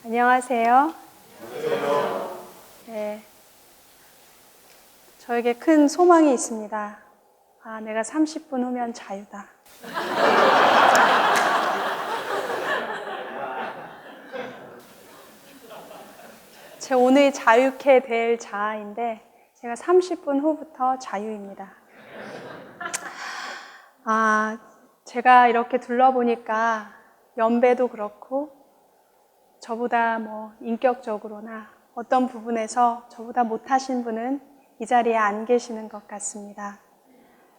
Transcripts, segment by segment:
안녕하세요. 네, 저에게 큰 소망이 있습니다. 내가 30분 후면 자유다. 제 오늘 자유케 될 자아인데 제가 30분 후부터 자유입니다. 제가 이렇게 둘러보니까 연배도 그렇고 저보다 인격적으로나 어떤 부분에서 저보다 못하신 분은 이 자리에 안 계시는 것 같습니다.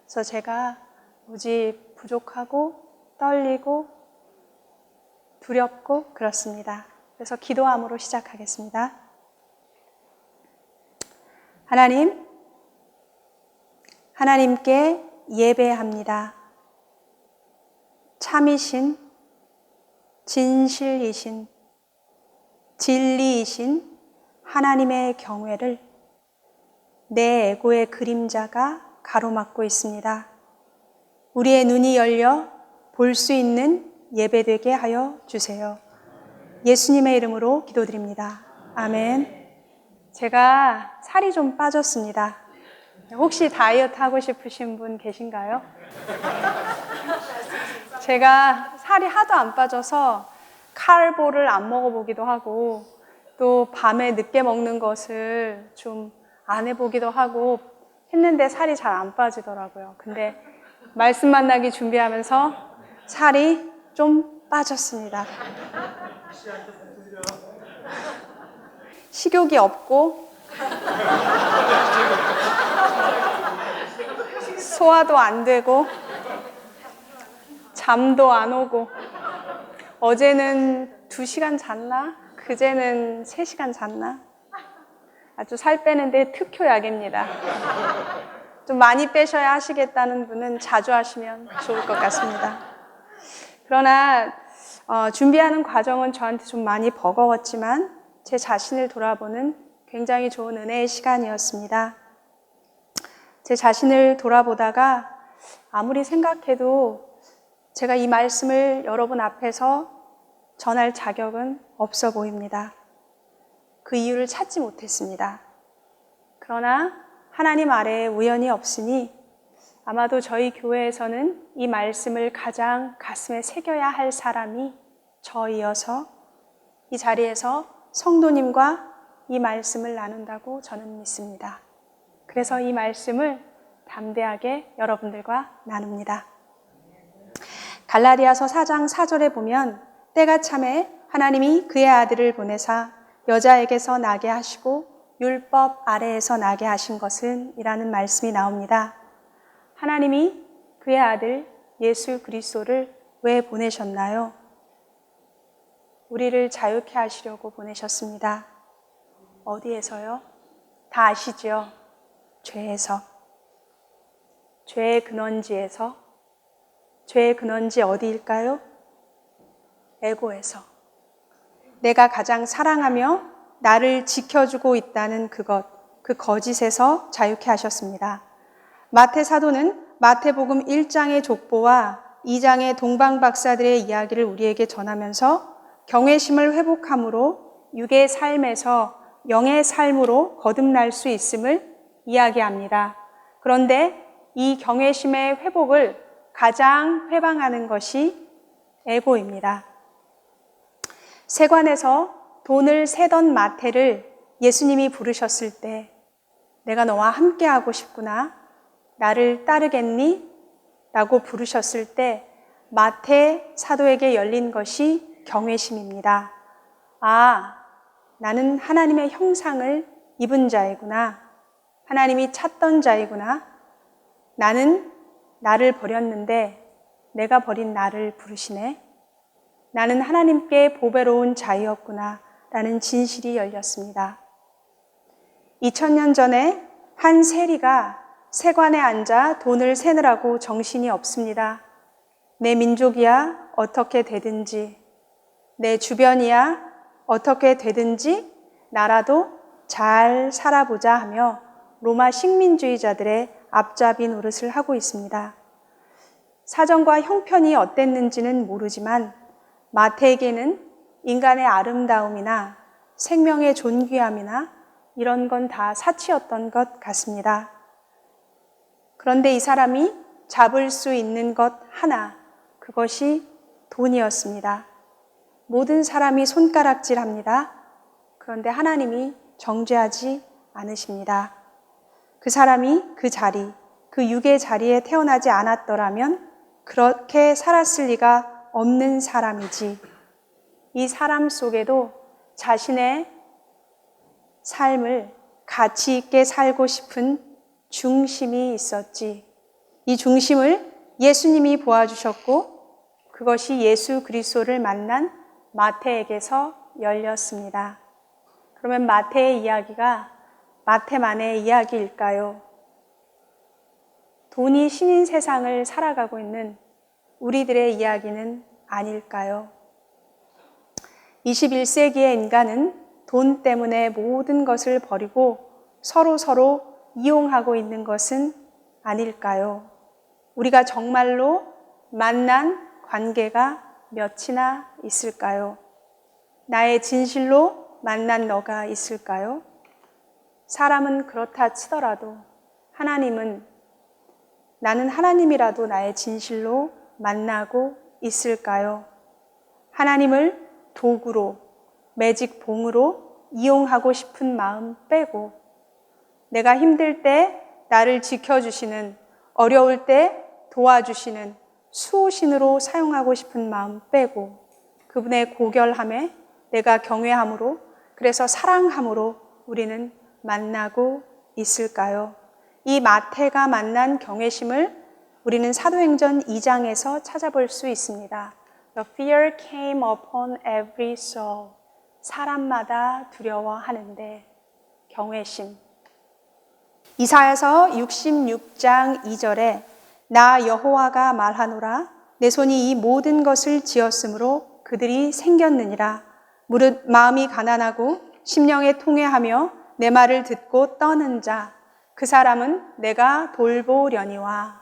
그래서 제가 무지 부족하고 떨리고 두렵고 그렇습니다. 그래서 기도함으로 시작하겠습니다. 하나님께 예배합니다. 참이신, 진실이신, 진리이신 하나님의 경외를 내 에고의 그림자가 가로막고 있습니다. 우리의 눈이 열려 볼 수 있는 예배되게 하여 주세요. 예수님의 이름으로 기도드립니다. 아멘. 제가 살이 좀 빠졌습니다. 혹시 다이어트 하고 싶으신 분 계신가요? 제가 살이 하도 안 빠져서 칼보를 안 먹어보기도 하고 또 밤에 늦게 먹는 것을 좀 안 해보기도 하고 했는데 살이 잘 안 빠지더라고요. 근데 말씀 만나기 준비하면서 살이 좀 빠졌습니다. 식욕이 없고 소화도 안 되고 잠도 안 오고 어제는 2시간 잤나? 그제는 3시간 잤나? 아주 살 빼는데 특효약입니다. 좀 많이 빼셔야 하시겠다는 분은 자주 하시면 좋을 것 같습니다. 그러나 준비하는 과정은 저한테 좀 많이 버거웠지만 제 자신을 돌아보는 굉장히 좋은 은혜의 시간이었습니다. 제 자신을 돌아보다가 아무리 생각해도 제가 이 말씀을 여러분 앞에서 전할 자격은 없어 보입니다. 그 이유를 찾지 못했습니다. 그러나 하나님 아래에 우연이 없으니 아마도 저희 교회에서는 이 말씀을 가장 가슴에 새겨야 할 사람이 저이어서 이 자리에서 성도님과 이 말씀을 나눈다고 저는 믿습니다. 그래서 이 말씀을 담대하게 여러분들과 나눕니다. 갈라디아서 4장 4절에 보면 때가 참에 하나님이 그의 아들을 보내사 여자에게서 나게 하시고 율법 아래에서 나게 하신 것은 이라는 말씀이 나옵니다. 하나님이 그의 아들 예수 그리스도를 왜 보내셨나요? 우리를 자유케 하시려고 보내셨습니다. 어디에서요? 다 아시죠? 죄에서. 죄의 근원지에서. 죄의 근원지 어디일까요? 에고에서. 내가 가장 사랑하며 나를 지켜주고 있다는 그 거짓에서 자유케 하셨습니다. 마태 사도는 마태복음 1장의 족보와 2장의 동방박사들의 이야기를 우리에게 전하면서 경외심을 회복함으로 육의 삶에서 영의 삶으로 거듭날 수 있음을 이야기합니다. 그런데 이 경외심의 회복을 가장 회방하는 것이 에고입니다. 세관에서 돈을 세던 마태를 예수님이 부르셨을 때 내가 너와 함께 하고 싶구나. 나를 따르겠니? 라고 부르셨을 때 마태 사도에게 열린 것이 경외심입니다. 나는 하나님의 형상을 입은 자이구나. 하나님이 찾던 자이구나. 나는 나를 버렸는데 내가 버린 나를 부르시네. 나는 하나님께 보배로운 자이었구나 라는 진실이 열렸습니다. 2000년 전에 한 세리가 세관에 앉아 돈을 세느라고 정신이 없습니다. 내 민족이야 어떻게 되든지, 내 주변이야 어떻게 되든지 나라도 잘 살아보자 하며 로마 식민주의자들의 앞잡이 노릇을 하고 있습니다. 사정과 형편이 어땠는지는 모르지만 마태에게는 인간의 아름다움이나 생명의 존귀함이나 이런 건 다 사치였던 것 같습니다. 그런데 이 사람이 잡을 수 있는 것 하나, 그것이 돈이었습니다. 모든 사람이 손가락질합니다. 그런데 하나님이 정죄하지 않으십니다. 그 사람이 그 자리, 그 육의 자리에 태어나지 않았더라면 그렇게 살았을 리가 없는 사람이지. 이 사람 속에도 자신의 삶을 가치 있게 살고 싶은 중심이 있었지. 이 중심을 예수님이 보아주셨고 그것이 예수 그리스도를 만난 마태에게서 열렸습니다. 그러면 마태의 이야기가 마태만의 이야기일까요? 돈이 신인 세상을 살아가고 있는 우리들의 이야기는 아닐까요? 21세기의 인간은 돈 때문에 모든 것을 버리고 서로 이용하고 있는 것은 아닐까요? 우리가 정말로 만난 관계가 몇이나 있을까요? 나의 진실로 만난 너가 있을까요? 사람은 그렇다 치더라도 하나님은 나는 하나님이라도 나의 진실로 만나고 있을까요? 하나님을 도구로, 매직봉으로 이용하고 싶은 마음 빼고 내가 힘들 때 나를 지켜주시는, 어려울 때 도와주시는 수호신으로 사용하고 싶은 마음 빼고 그분의 고결함에 내가 경외함으로, 그래서 사랑함으로 우리는 만나고 있을까요? 이 마태가 만난 경외심을 우리는 사도행전 2장에서 찾아볼 수 있습니다. The fear came upon every soul. 사람마다 두려워하는데 경외심. 이사야서 66장 2절에 나 여호와가 말하노라 내 손이 이 모든 것을 지었으므로 그들이 생겼느니라. 무릇 마음이 가난하고 심령에 통회하며 내 말을 듣고 떠는 자 그 사람은 내가 돌보려니와.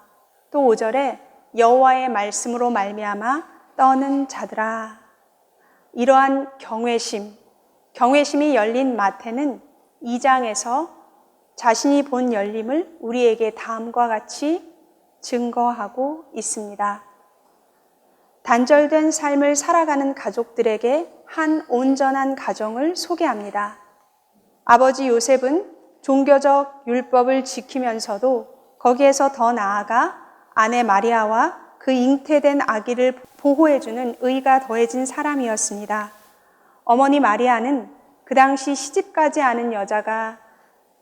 또 5절에 여호와의 말씀으로 말미암아 떠는 자들아. 이러한 경외심이 열린 마태는 2장에서 자신이 본 열림을 우리에게 다음과 같이 증거하고 있습니다. 단절된 삶을 살아가는 가족들에게 한 온전한 가정을 소개합니다. 아버지 요셉은 종교적 율법을 지키면서도 거기에서 더 나아가 아내 마리아와 그 잉태된 아기를 보호해주는 의가 더해진 사람이었습니다. 어머니 마리아는 그 당시 시집가지 않은 여자가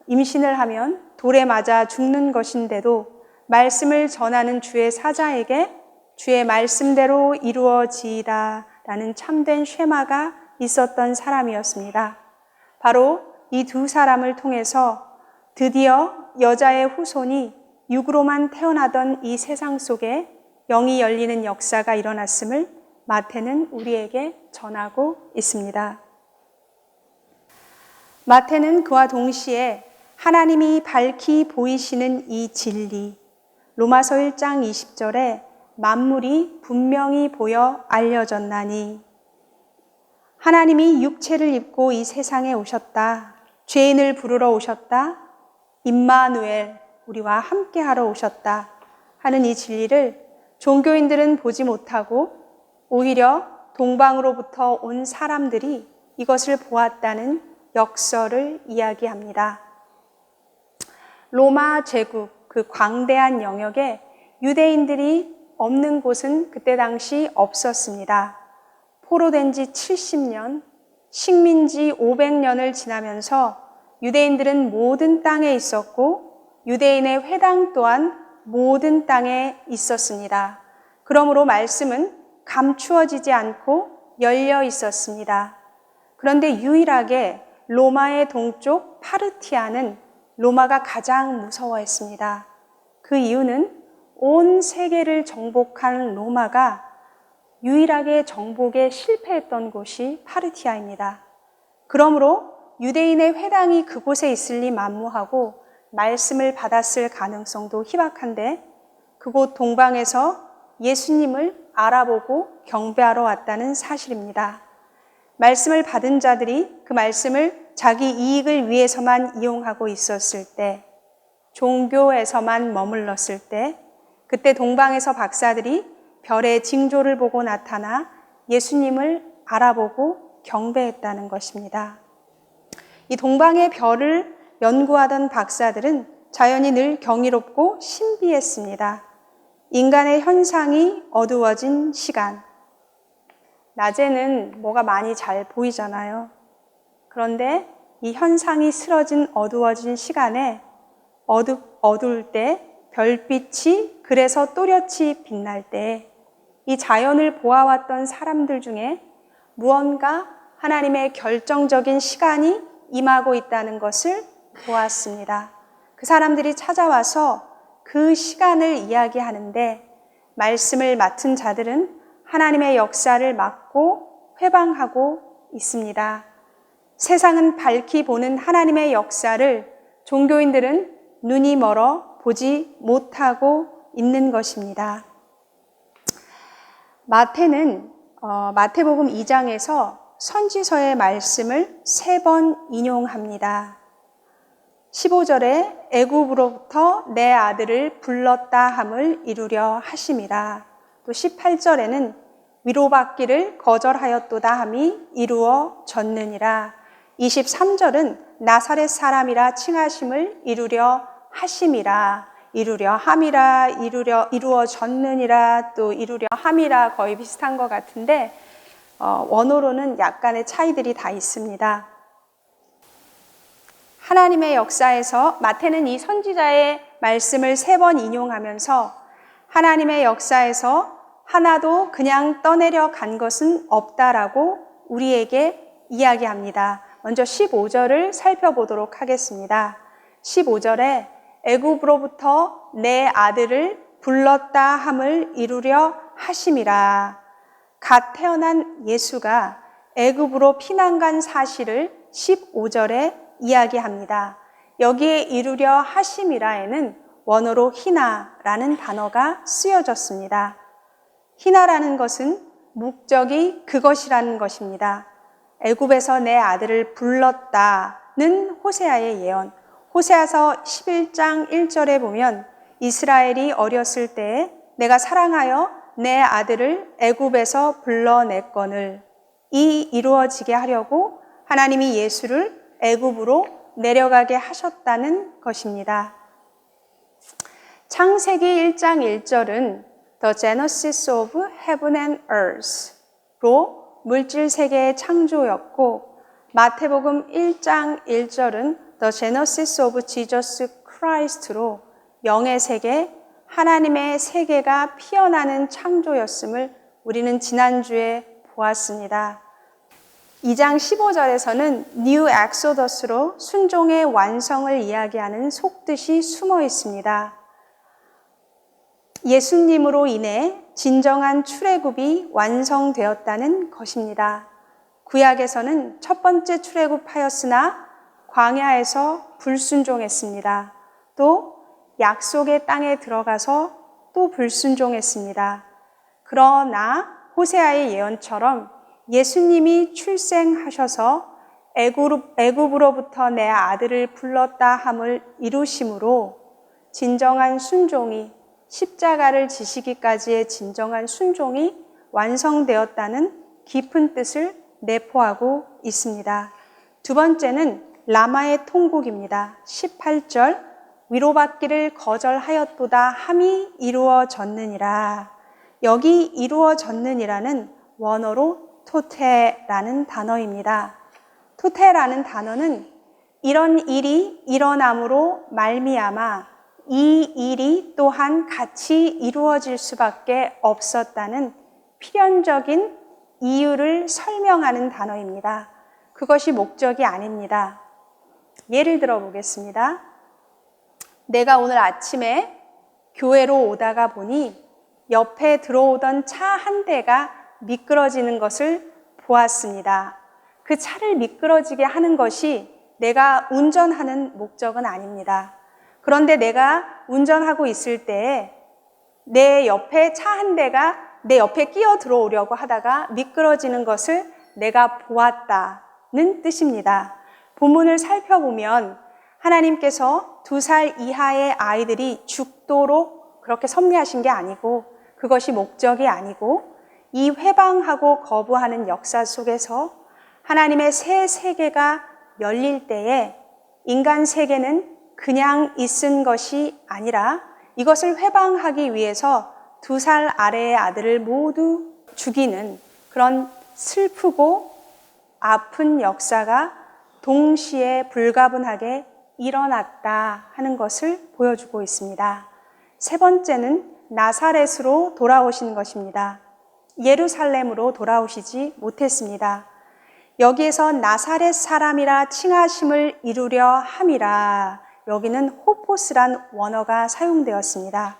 임신을 하면 돌에 맞아 죽는 것인데도 말씀을 전하는 주의 사자에게 주의 말씀대로 이루어지이다 라는 참된 쉐마가 있었던 사람이었습니다. 바로 이 두 사람을 통해서 드디어 여자의 후손이 육으로만 태어나던 이 세상 속에 영이 열리는 역사가 일어났음을 마태는 우리에게 전하고 있습니다. 마태는 그와 동시에 하나님이 밝히 보이시는 이 진리, 로마서 1장 20절에 만물이 분명히 보여 알려졌나니 하나님이 육체를 입고 이 세상에 오셨다. 죄인을 부르러 오셨다. 임마누엘, 우리와 함께하러 오셨다 하는 이 진리를 종교인들은 보지 못하고 오히려 동방으로부터 온 사람들이 이것을 보았다는 역설을 이야기합니다. 로마 제국, 그 광대한 영역에 유대인들이 없는 곳은 그때 당시 없었습니다. 포로된 지 70년, 식민지 500년을 지나면서 유대인들은 모든 땅에 있었고 유대인의 회당 또한 모든 땅에 있었습니다. 그러므로 말씀은 감추어지지 않고 열려 있었습니다. 그런데 유일하게 로마의 동쪽 파르티아는 로마가 가장 무서워했습니다. 그 이유는 온 세계를 정복한 로마가 유일하게 정복에 실패했던 곳이 파르티아입니다. 그러므로 유대인의 회당이 그곳에 있을 리 만무하고 말씀을 받았을 가능성도 희박한데 그곳 동방에서 예수님을 알아보고 경배하러 왔다는 사실입니다. 말씀을 받은 자들이 그 말씀을 자기 이익을 위해서만 이용하고 있었을 때, 종교에서만 머물렀을 때, 그때 동방에서 박사들이 별의 징조를 보고 나타나 예수님을 알아보고 경배했다는 것입니다. 이 동방의 별을 연구하던 박사들은 자연이 늘 경이롭고 신비했습니다. 인간의 현상이 어두워진 시간. 낮에는 뭐가 많이 잘 보이잖아요. 그런데 이 현상이 쓰러진 어두워진 시간에 어두울 때 별빛이 그래서 또렷이 빛날 때 이 자연을 보아왔던 사람들 중에 무언가 하나님의 결정적인 시간이 임하고 있다는 것을 보았습니다. 그 사람들이 찾아와서 그 시간을 이야기하는데 말씀을 맡은 자들은 하나님의 역사를 맡고 회방하고 있습니다. 세상은 밝히 보는 하나님의 역사를 종교인들은 눈이 멀어 보지 못하고 있는 것입니다. 마태는 마태복음 2장에서 선지서의 말씀을 3번 인용합니다. 15절에 애굽으로부터 내 아들을 불렀다 함을 이루려 하심이라. 또 18절에는 위로받기를 거절하였도다 함이 이루어졌느니라. 23절은 나사렛 사람이라 칭하심을 이루려 하심이라. 이루려 함이라, 이루어졌느니라, 또 이루려 함이라 거의 비슷한 것 같은데 원어로는 약간의 차이들이 다 있습니다. 하나님의 역사에서 마태는 이 선지자의 말씀을 3번 인용하면서 하나님의 역사에서 하나도 그냥 떠내려 간 것은 없다라고 우리에게 이야기합니다. 먼저 15절을 살펴보도록 하겠습니다. 15절에 애굽으로부터 내 아들을 불렀다 함을 이루려 하심이라. 갓 태어난 예수가 애굽으로 피난 간 사실을 15절에 이야기합니다. 여기에 이루려 하심이라에는 원어로 희나라는 단어가 쓰여졌습니다. 희나라는 것은 목적이 그것이라는 것입니다. 애굽에서 내 아들을 불렀다는 호세아의 예언. 호세아서 11장 1절에 보면 이스라엘이 어렸을 때에 내가 사랑하여 내 아들을 애굽에서 불러냈거늘 이 이루어지게 하려고 하나님이 예수를 애굽으로 내려가게 하셨다는 것입니다. 창세기 1장 1절은 The Genesis of Heaven and Earth로 물질 세계의 창조였고 마태복음 1장 1절은 The Genesis of Jesus Christ로 영의 세계, 하나님의 세계가 피어나는 창조였음을 우리는 지난주에 보았습니다. 2장 15절에서는 New Exodus로 순종의 완성을 이야기하는 속뜻이 숨어 있습니다. 예수님으로 인해 진정한 출애굽이 완성되었다는 것입니다. 구약에서는 첫 번째 출애굽하였으나 광야에서 불순종했습니다. 또 약속의 땅에 들어가서 또 불순종했습니다. 그러나 호세아의 예언처럼 예수님이 출생하셔서 애굽으로부터 내 아들을 불렀다 함을 이루심으로 진정한 순종이 십자가를 지시기까지의 진정한 순종이 완성되었다는 깊은 뜻을 내포하고 있습니다. 두 번째는 라마의 통곡입니다. 18절 위로받기를 거절하였도다 함이 이루어졌느니라. 여기 이루어졌느니라는 원어로 토테라는 단어입니다. 토테라는 단어는 이런 일이 일어남으로 말미암아 이 일이 또한 같이 이루어질 수밖에 없었다는 필연적인 이유를 설명하는 단어입니다. 그것이 목적이 아닙니다. 예를 들어 보겠습니다. 내가 오늘 아침에 교회로 오다가 보니 옆에 들어오던 차 한 대가 미끄러지는 것을 보았습니다. 그 차를 미끄러지게 하는 것이 내가 운전하는 목적은 아닙니다. 그런데 내가 운전하고 있을 때에 내 옆에 차 한 대가 내 옆에 끼어 들어오려고 하다가 미끄러지는 것을 내가 보았다는 뜻입니다. 본문을 살펴보면 하나님께서 2살 이하의 아이들이 죽도록 그렇게 섭리하신 게 아니고 그것이 목적이 아니고 이 회방하고 거부하는 역사 속에서 하나님의 새 세계가 열릴 때에 인간 세계는 그냥 있은 것이 아니라 이것을 회방하기 위해서 2살 아래의 아들을 모두 죽이는 그런 슬프고 아픈 역사가 동시에 불가분하게 일어났다 하는 것을 보여주고 있습니다. 세 번째는 나사렛으로 돌아오신 것입니다. 예루살렘으로 돌아오시지 못했습니다. 여기에서 나사렛 사람이라 칭하심을 이루려 함이라, 여기는 호포스란 원어가 사용되었습니다.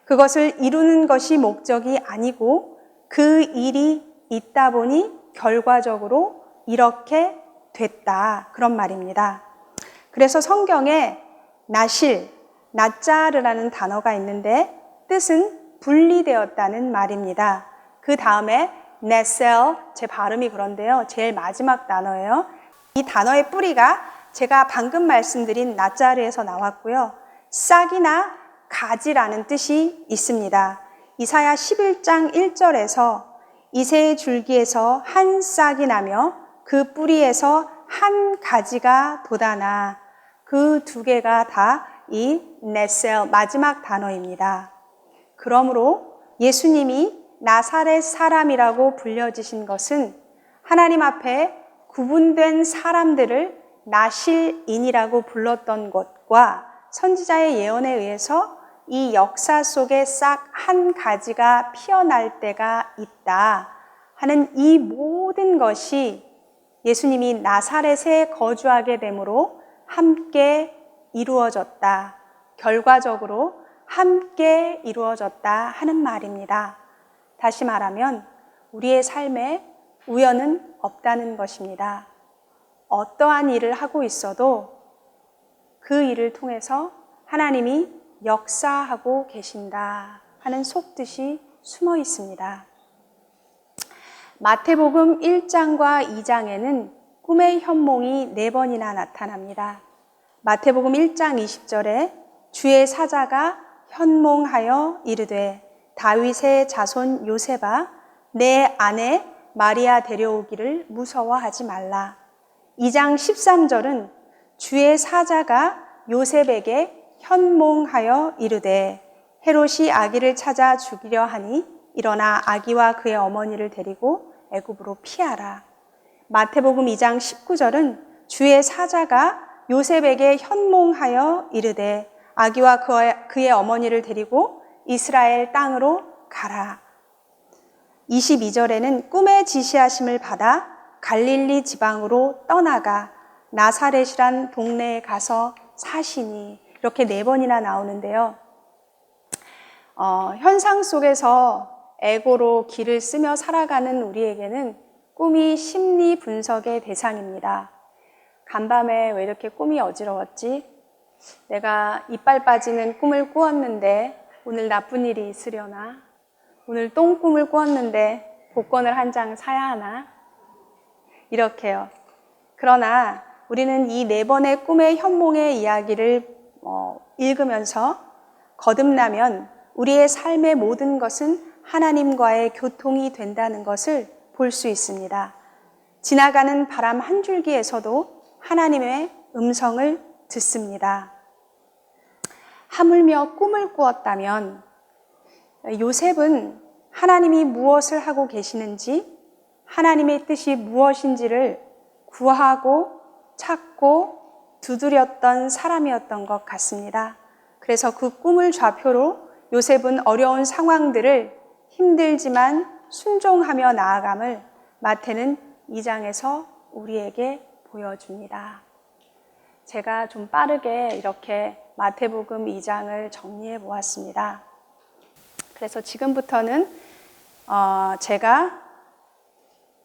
그것을 이루는 것이 목적이 아니고 그 일이 있다 보니 결과적으로 이렇게 됐다, 그런 말입니다. 그래서 성경에 나실, 나짜르라는 단어가 있는데 뜻은 분리되었다는 말입니다. 그 다음에 네셀, 제 발음이 그런데요, 제일 마지막 단어예요. 이 단어의 뿌리가 제가 방금 말씀드린 나짜르에서 나왔고요, 싹이나 가지라는 뜻이 있습니다. 이사야 11장 1절에서 이새의 줄기에서 한 싹이 나며 그 뿌리에서 한 가지가 돋아나, 그 두 개가 다 이 네셀 마지막 단어입니다. 그러므로 예수님이 나사렛 사람이라고 불려지신 것은 하나님 앞에 구분된 사람들을 나실인이라고 불렀던 것과 선지자의 예언에 의해서 이 역사 속에 싹 한 가지가 피어날 때가 있다 하는 이 모든 것이 예수님이 나사렛에 거주하게 됨으로 함께 이루어졌다, 결과적으로 함께 이루어졌다 하는 말입니다. 다시 말하면 우리의 삶에 우연은 없다는 것입니다. 어떠한 일을 하고 있어도 그 일을 통해서 하나님이 역사하고 계신다 하는 속뜻이 숨어 있습니다. 마태복음 1장과 2장에는 꿈의 현몽이 4번이나 나타납니다. 마태복음 1장 20절에 주의 사자가 현몽하여 이르되 다윗의 자손 요셉아, 내 아내 마리아 데려오기를 무서워하지 말라. 2장 13절은 주의 사자가 요셉에게 현몽하여 이르되 헤롯이 아기를 찾아 죽이려 하니 일어나 아기와 그의 어머니를 데리고 애굽으로 피하라. 마태복음 2장 19절은 주의 사자가 요셉에게 현몽하여 이르되 아기와 그의 어머니를 데리고 이스라엘 땅으로 가라. 22절에는 꿈의 지시하심을 받아 갈릴리 지방으로 떠나가 나사렛이란 동네에 가서 사시니, 이렇게 4번이나 나오는데요. 현상 속에서 에고로 길을 쓰며 살아가는 우리에게는 꿈이 심리 분석의 대상입니다. 간밤에 왜 이렇게 꿈이 어지러웠지? 내가 이빨 빠지는 꿈을 꾸었는데 오늘 나쁜 일이 있으려나? 오늘 똥꿈을 꾸었는데 복권을 한 장 사야 하나? 이렇게요. 그러나 우리는 이 4번의 꿈의 현몽의 이야기를 읽으면서 거듭나면 우리의 삶의 모든 것은 하나님과의 교통이 된다는 것을 볼 수 있습니다. 지나가는 바람 한 줄기에서도 하나님의 음성을 듣습니다. 하물며 꿈을 꾸었다면 요셉은 하나님이 무엇을 하고 계시는지, 하나님의 뜻이 무엇인지를 구하고 찾고 두드렸던 사람이었던 것 같습니다. 그래서 그 꿈을 좌표로 요셉은 어려운 상황들을 힘들지만 순종하며 나아감을 마태는 2장에서 우리에게 보여줍니다. 제가 좀 빠르게 이렇게 마태복음 2장을 정리해 보았습니다. 그래서 지금부터는 제가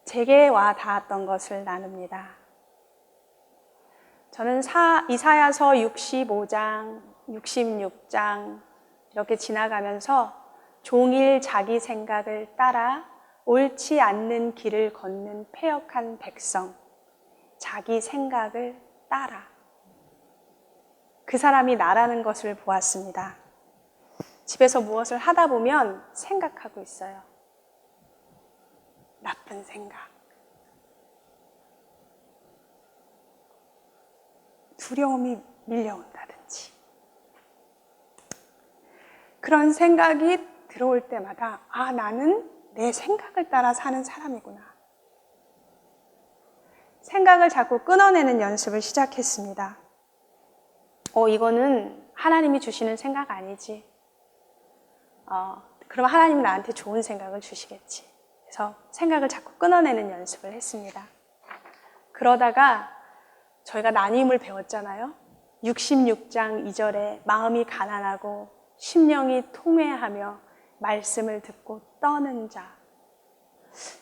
제게 와 닿았던 것을 나눕니다. 저는 이사야서 65장, 66장 이렇게 지나가면서 종일 자기 생각을 따라 옳지 않는 길을 걷는 패역한 백성, 자기 생각을 따라. 그 사람이 나라는 것을 보았습니다. 집에서 무엇을 하다 보면 생각하고 있어요. 나쁜 생각. 두려움이 밀려온다든지. 그런 생각이 들어올 때마다 나는 내 생각을 따라 사는 사람이구나. 생각을 자꾸 끊어내는 연습을 시작했습니다. 이거는 하나님이 주시는 생각 아니지. 그럼 하나님은 나한테 좋은 생각을 주시겠지. 그래서 생각을 자꾸 끊어내는 연습을 했습니다. 그러다가 저희가 나님을 배웠잖아요. 66장 2절에 마음이 가난하고 심령이 통회하며 말씀을 듣고 떠는 자.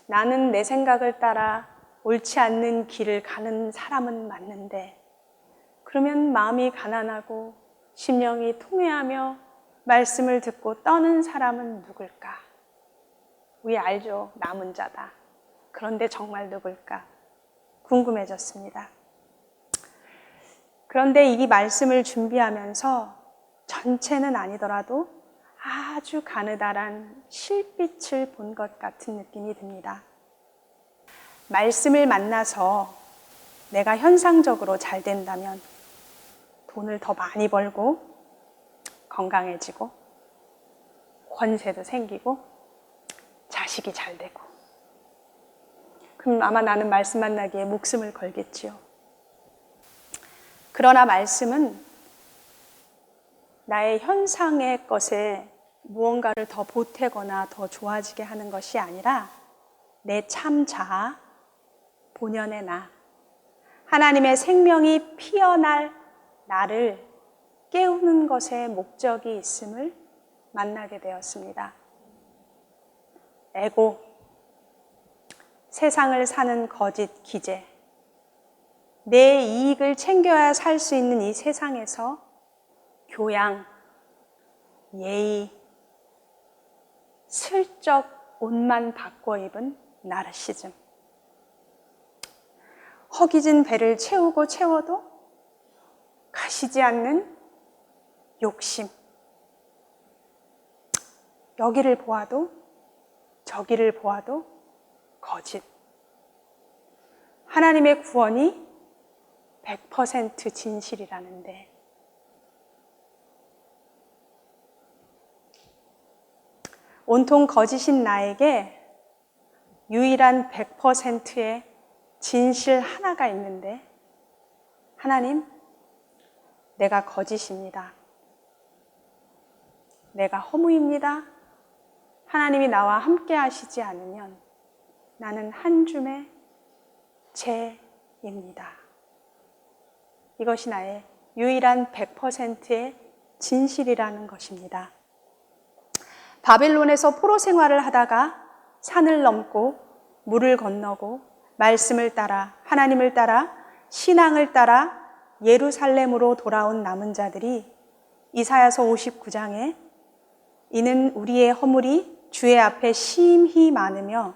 나는 내 생각을 따라 옳지 않는 길을 가는 사람은 맞는데 그러면 마음이 가난하고 심령이 통회하며 말씀을 듣고 떠는 사람은 누굴까? 우리 알죠? 남은 자다. 그런데 정말 누굴까? 궁금해졌습니다. 그런데 이 말씀을 준비하면서 전체는 아니더라도 아주 가느다란 실빛을 본 것 같은 느낌이 듭니다. 말씀을 만나서 내가 현상적으로 잘 된다면 돈을 더 많이 벌고 건강해지고 권세도 생기고 자식이 잘 되고 그럼 아마 나는 말씀 만나기에 목숨을 걸겠지요. 그러나 말씀은 나의 현상의 것에 무언가를 더 보태거나 더 좋아지게 하는 것이 아니라 내 참 자아, 본연의 나, 하나님의 생명이 피어날 나를 깨우는 것에 목적이 있음을 만나게 되었습니다. 에고, 세상을 사는 거짓 기재, 내 이익을 챙겨야 살 수 있는 이 세상에서 교양, 예의, 슬쩍 옷만 바꿔 입은 나르시즘. 허기진 배를 채우고 채워도 가시지 않는 욕심. 여기를 보아도 저기를 보아도 거짓. 하나님의 구원이 100% 진실이라는데 온통 거짓인 나에게 유일한 100%의 진실 하나가 있는데 하나님, 내가 거짓입니다. 내가 허무입니다. 하나님이 나와 함께 하시지 않으면 나는 한 줌의 죄입니다. 이것이 나의 유일한 100%의 진실이라는 것입니다. 바벨론에서 포로 생활을 하다가 산을 넘고 물을 건너고 말씀을 따라 하나님을 따라 신앙을 따라 예루살렘으로 돌아온 남은 자들이 이사야서 59장에 이는 우리의 허물이 주의 앞에 심히 많으며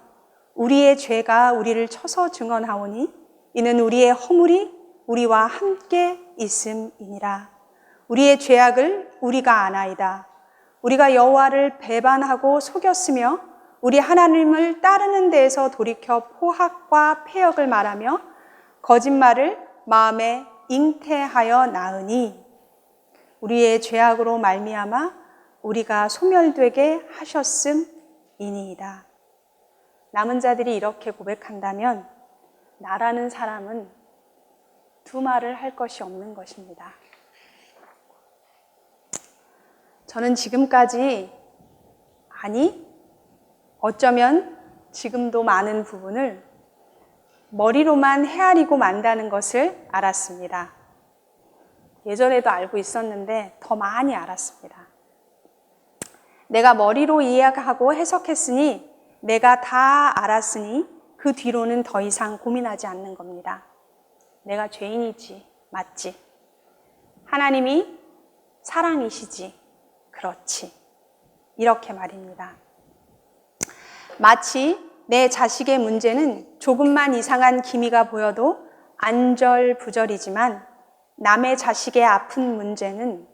우리의 죄가 우리를 쳐서 증언하오니 이는 우리의 허물이 우리와 함께 있음이니라. 우리의 죄악을 우리가 아나이다. 우리가 여호와를 배반하고 속였으며 우리 하나님을 따르는 데에서 돌이켜 포학과 패역을 말하며 거짓말을 마음에 잉태하여 낳으니 우리의 죄악으로 말미암아 우리가 소멸되게 하셨음이니이다. 남은 자들이 이렇게 고백한다면 나라는 사람은 두 말을 할 것이 없는 것입니다. 저는 지금까지 어쩌면 지금도 많은 부분을 머리로만 헤아리고 만다는 것을 알았습니다. 예전에도 알고 있었는데 더 많이 알았습니다. 내가 머리로 이해하고 해석했으니 내가 다 알았으니 그 뒤로는 더 이상 고민하지 않는 겁니다. 내가 죄인이지, 맞지. 하나님이 사랑이시지, 그렇지. 이렇게 말입니다. 마치 내 자식의 문제는 조금만 이상한 기미가 보여도 안절부절이지만 남의 자식의 아픈 문제는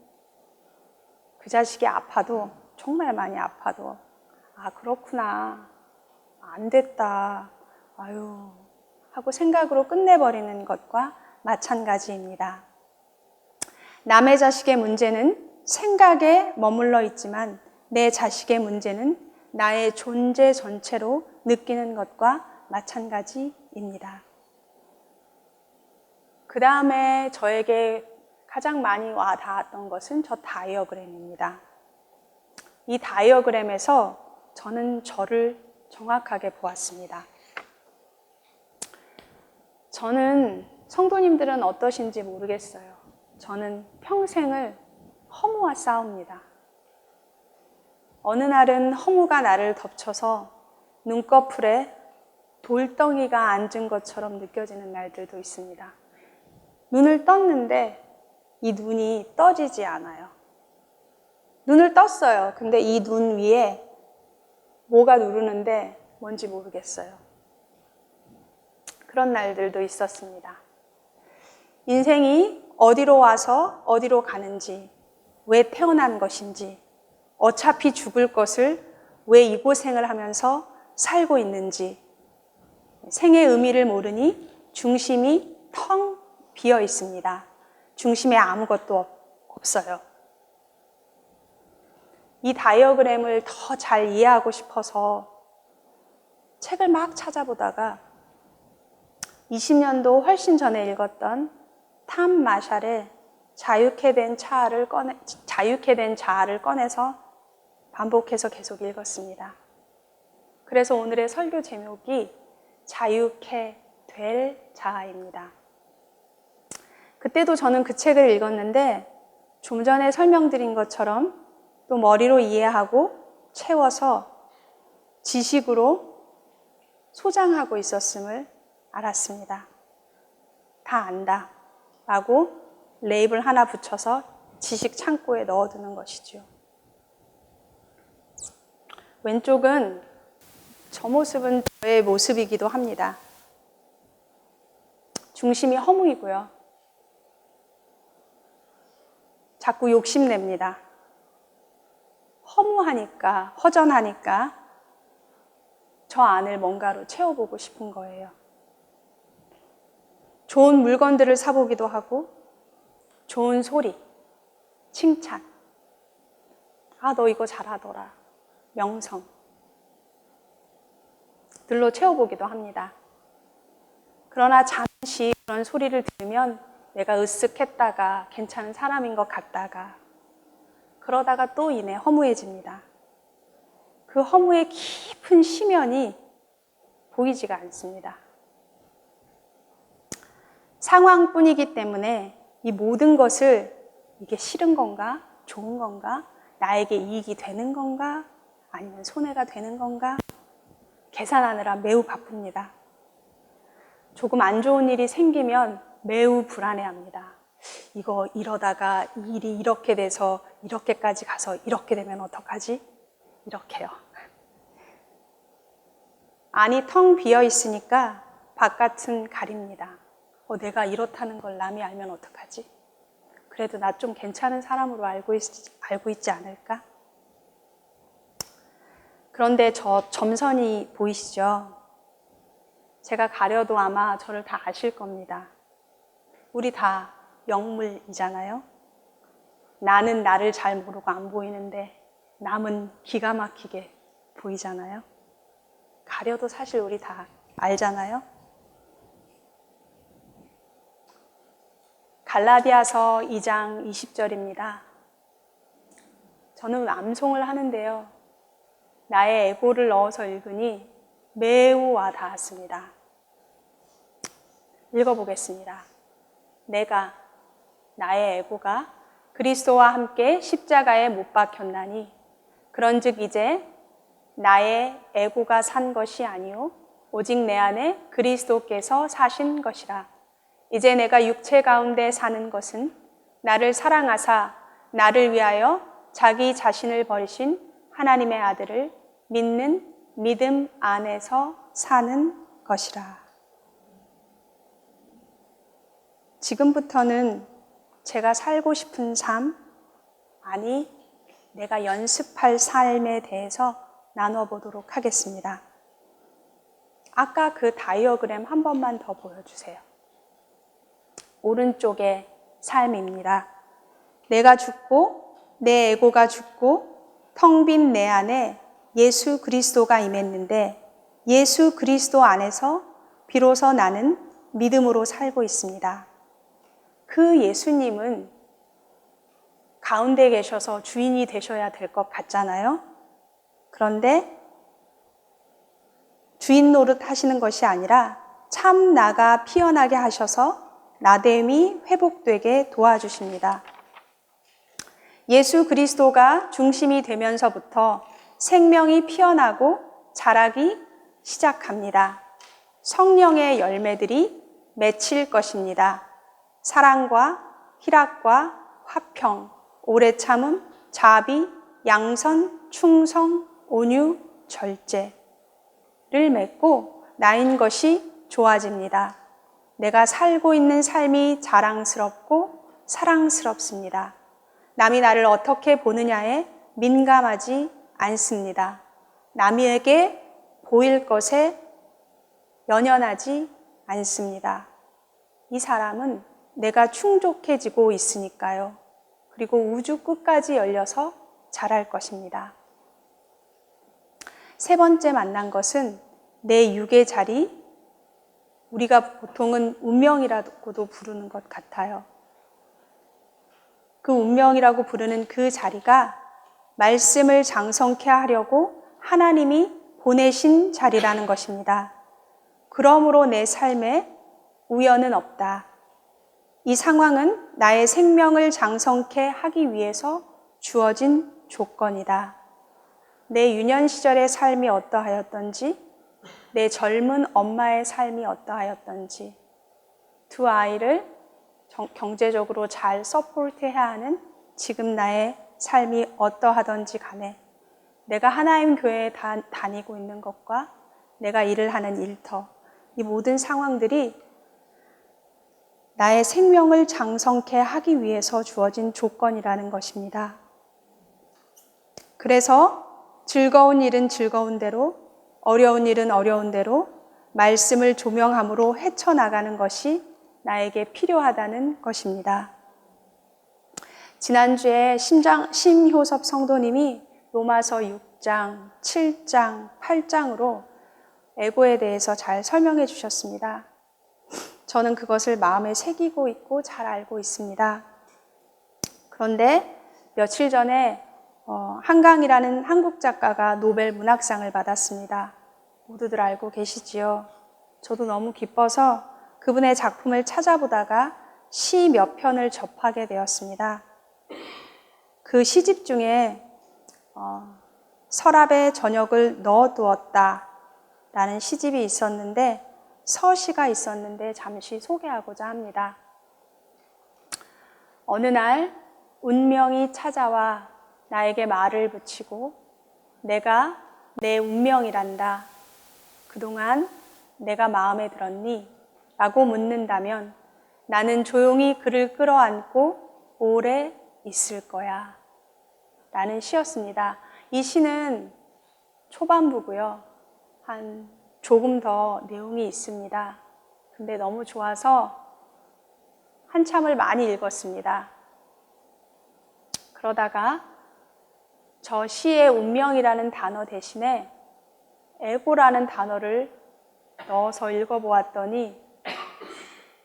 그 자식이 아파도 정말 많이 아파도 그렇구나, 안 됐다, 아유 하고 생각으로 끝내버리는 것과 마찬가지입니다. 남의 자식의 문제는 생각에 머물러 있지만 내 자식의 문제는 나의 존재 전체로 느끼는 것과 마찬가지입니다. 그 다음에 저에게 가장 많이 와 닿았던 것은 저 다이어그램입니다. 이 다이어그램에서 저는 저를 정확하게 보았습니다. 저는 성도님들은 어떠신지 모르겠어요. 저는 평생을 허무와 싸웁니다. 어느 날은 허무가 나를 덮쳐서 눈꺼풀에 돌덩이가 앉은 것처럼 느껴지는 날들도 있습니다. 눈을 떴는데 이 눈이 떠지지 않아요. 눈을 떴어요. 근데 이 눈 위에 뭐가 누르는데 뭔지 모르겠어요. 그런 날들도 있었습니다. 인생이 어디로 와서 어디로 가는지, 왜 태어난 것인지, 어차피 죽을 것을 왜 이 고생을 하면서 살고 있는지, 생의 의미를 모르니 중심이 텅 비어 있습니다. 중심에 아무것도 없어요. 이 다이어그램을 더 잘 이해하고 싶어서 책을 막 찾아보다가 20년도 훨씬 전에 읽었던 탐 마샬의 자유케 된 자아를 꺼내서 반복해서 계속 읽었습니다. 그래서 오늘의 설교 제목이 자유케 될 자아입니다. 그때도 저는 그 책을 읽었는데 좀 전에 설명드린 것처럼 또 머리로 이해하고 채워서 지식으로 소장하고 있었음을 알았습니다. 다 안다 라고 레이블 하나 붙여서 지식 창고에 넣어두는 것이죠. 왼쪽은 저 모습은 저의 모습이기도 합니다. 중심이 허무이고요. 자꾸 욕심냅니다. 허무하니까, 허전하니까 저 안을 뭔가로 채워보고 싶은 거예요. 좋은 물건들을 사보기도 하고, 좋은 소리, 칭찬. 너 이거 잘하더라. 명성. 들로 채워보기도 합니다. 그러나 잠시 그런 소리를 들으면 내가 으쓱했다가 괜찮은 사람인 것 같다가 그러다가 또 이내 허무해집니다. 그 허무의 깊은 심연이 보이지가 않습니다. 상황뿐이기 때문에 이 모든 것을 이게 싫은 건가? 좋은 건가? 나에게 이익이 되는 건가? 아니면 손해가 되는 건가? 계산하느라 매우 바쁩니다. 조금 안 좋은 일이 생기면 매우 불안해합니다. 이거 이러다가 이 일이 이렇게 돼서 이렇게까지 가서 이렇게 되면 어떡하지? 이렇게요. 안이 텅 비어 있으니까 바깥은 가립니다. 내가 이렇다는 걸 남이 알면 어떡하지? 그래도 나 좀 괜찮은 사람으로 알고 있지 않을까? 그런데 저 점선이 보이시죠? 제가 가려도 아마 저를 다 아실 겁니다. 우리 다 영물이잖아요. 나는 나를 잘 모르고 안 보이는데 남은 기가 막히게 보이잖아요. 가려도 사실 우리 다 알잖아요. 갈라디아서 2장 20절입니다. 저는 암송을 하는데요. 나의 에고를 넣어서 읽으니 매우 와 닿았습니다. 읽어보겠습니다. 내가, 나의 에고가 그리스도와 함께 십자가에 못 박혔나니 그런즉 이제 나의 에고가 산 것이 아니요 오직 내 안에 그리스도께서 사신 것이라. 이제 내가 육체 가운데 사는 것은 나를 사랑하사 나를 위하여 자기 자신을 버리신 하나님의 아들을 믿는 믿음 안에서 사는 것이라. 지금부터는 제가 살고 싶은 삶, 아니, 내가 연습할 삶에 대해서 나눠보도록 하겠습니다. 아까 그 다이어그램 한 번만 더 보여주세요. 오른쪽의 삶입니다. 내가 죽고 내 에고가 죽고 텅 빈 내 안에 예수 그리스도가 임했는데 예수 그리스도 안에서 비로소 나는 믿음으로 살고 있습니다. 그 예수님은 가운데 계셔서 주인이 되셔야 될 것 같잖아요. 그런데 주인 노릇 하시는 것이 아니라 참 나가 피어나게 하셔서 나됨이 회복되게 도와주십니다. 예수 그리스도가 중심이 되면서부터 생명이 피어나고 자라기 시작합니다. 성령의 열매들이 맺힐 것입니다. 사랑과 희락과 화평, 오래 참음, 자비, 양선, 충성, 온유, 절제를 맺고 나인 것이 좋아집니다. 내가 살고 있는 삶이 자랑스럽고 사랑스럽습니다. 남이 나를 어떻게 보느냐에 민감하지 않습니다. 남에게 보일 것에 연연하지 않습니다. 이 사람은 내가 충족해지고 있으니까요. 그리고 우주 끝까지 열려서 자랄 것입니다. 세 번째 만난 것은 내 육의 자리, 우리가 보통은 운명이라고도 부르는 것 같아요. 그 운명이라고 부르는 그 자리가 말씀을 장성케 하려고 하나님이 보내신 자리라는 것입니다. 그러므로 내 삶에 우연은 없다. 이 상황은 나의 생명을 장성케 하기 위해서 주어진 조건이다. 내 유년 시절의 삶이 어떠하였던지, 내 젊은 엄마의 삶이 어떠하였던지, 두 아이를 경제적으로 잘 서포트해야 하는 지금 나의 삶이 어떠하던지 간에 내가 하나님 교회에 다니고 있는 것과 내가 일을 하는 일터, 이 모든 상황들이 나의 생명을 장성케 하기 위해서 주어진 조건이라는 것입니다. 그래서 즐거운 일은 즐거운 대로, 어려운 일은 어려운 대로 말씀을 조명함으로 헤쳐나가는 것이 나에게 필요하다는 것입니다. 지난주에 심효섭 성도님이 로마서 6장, 7장, 8장으로 에고에 대해서 잘 설명해 주셨습니다. 저는 그것을 마음에 새기고 있고 잘 알고 있습니다. 그런데 며칠 전에 한강이라는 한국 작가가 노벨 문학상을 받았습니다. 모두들 알고 계시지요? 저도 너무 기뻐서 그분의 작품을 찾아보다가 시 몇 편을 접하게 되었습니다. 그 시집 중에 서랍에 저녁을 넣어두었다 라는 시집이 있었는데 서시가 있었는데 잠시 소개하고자 합니다. 어느 날 운명이 찾아와 나에게 말을 붙이고 내가 내 운명이란다. 그동안 내가 마음에 들었니? 라고 묻는다면 나는 조용히 그를 끌어안고 오래 있을 거야. 라는 시였습니다. 이 시는 초반부고요. 한 조금 더 내용이 있습니다. 근데 너무 좋아서 한참을 많이 읽었습니다. 그러다가 저 시의 운명이라는 단어 대신에 에고라는 단어를 넣어서 읽어보았더니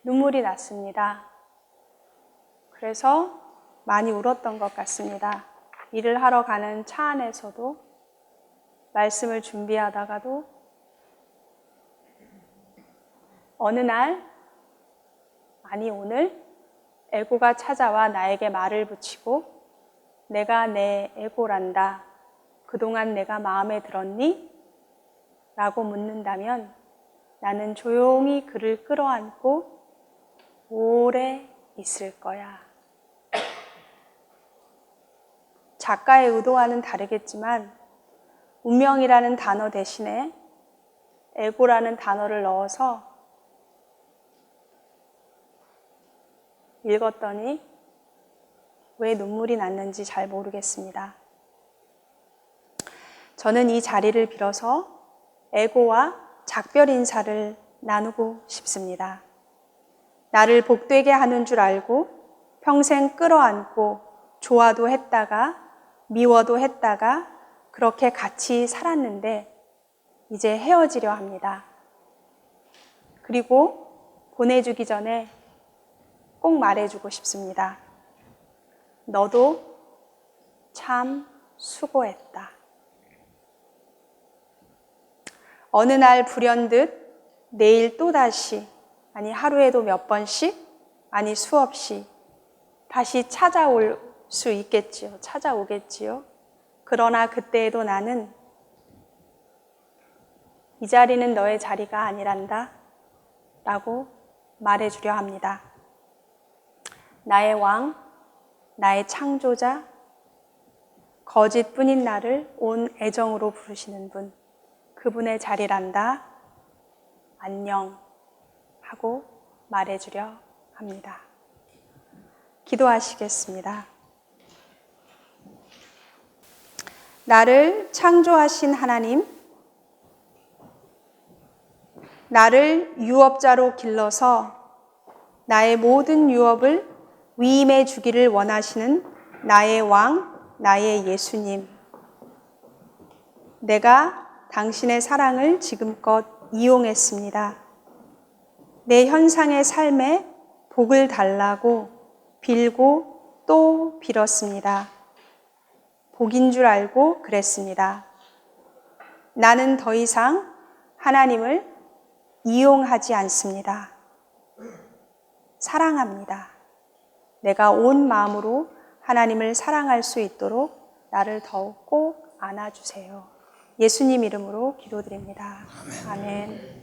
눈물이 났습니다. 그래서 많이 울었던 것 같습니다. 일을 하러 가는 차 안에서도, 말씀을 준비하다가도, 어느 날, 아니 오늘 에고가 찾아와 나에게 말을 붙이고 내가 내 에고란다. 그동안 내가 마음에 들었니? 라고 묻는다면 나는 조용히 그를 끌어안고 오래 있을 거야. 작가의 의도와는 다르겠지만 운명이라는 단어 대신에 에고라는 단어를 넣어서 읽었더니 왜 눈물이 났는지 잘 모르겠습니다. 저는 이 자리를 빌어서 에고와 작별 인사를 나누고 싶습니다. 나를 복되게 하는 줄 알고 평생 끌어안고 좋아도 했다가 미워도 했다가 그렇게 같이 살았는데 이제 헤어지려 합니다. 그리고 보내주기 전에 꼭 말해주고 싶습니다. 너도 참 수고했다. 어느 날 불현듯 내일 또다시, 아니 하루에도 몇 번씩, 아니 수없이 다시 찾아올 수 있겠지요. 찾아오겠지요. 그러나 그때에도 나는 이 자리는 너의 자리가 아니란다 라고 말해주려 합니다. 나의 왕, 나의 창조자, 거짓뿐인 나를 온 애정으로 부르시는 분, 그분의 자리란다. 안녕 하고 말해주려 합니다. 기도하시겠습니다. 나를 창조하신 하나님, 나를 유업자로 길러서 나의 모든 유업을 위임해 주기를 원하시는 나의 왕, 나의 예수님. 내가 당신의 사랑을 지금껏 이용했습니다. 내 현상의 삶에 복을 달라고 빌고 또 빌었습니다. 복인 줄 알고 그랬습니다. 나는 더 이상 하나님을 이용하지 않습니다. 사랑합니다. 내가 온 마음으로 하나님을 사랑할 수 있도록 나를 더욱 꼭 안아주세요. 예수님 이름으로 기도드립니다. 아멘.